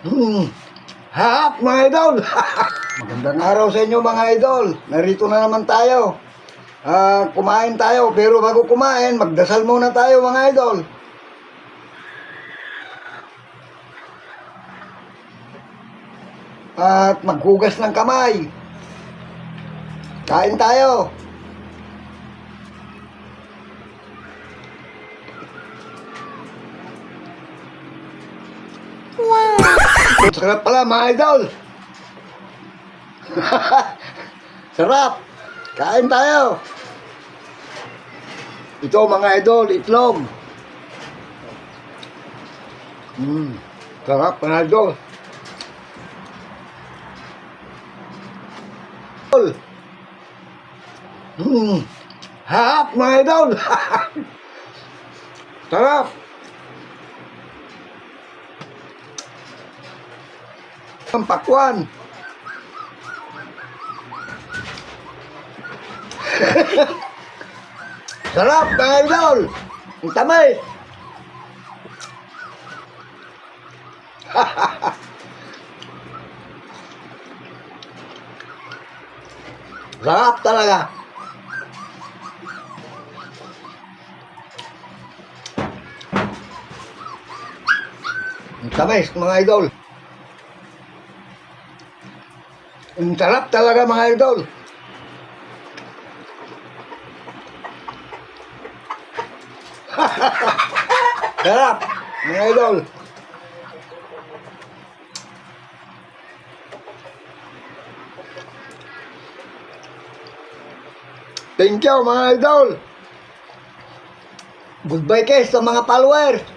Hmm. Hap, mga idol! Magandang araw sa inyo, mga idol. Narito na naman tayo. Kumain tayo, pero bago kumain, magdasal muna tayo, mga idol. At maghugas ng kamay. Kain tayo. Sarap pala, mga idol. Sarap. Kain tayo. Ito, mga idol, itlog. Sarap, mga idol. Hap, mga idol. Sarap. Ang pakwan. Sarap, mga idol. Ang tamay. Sarap talaga. Ang tamay, mga idol. Ang sarap talaga, mga idol. Sarap, mga idol. Thank you, mga idol. Goodbye, guys, sa mga followers.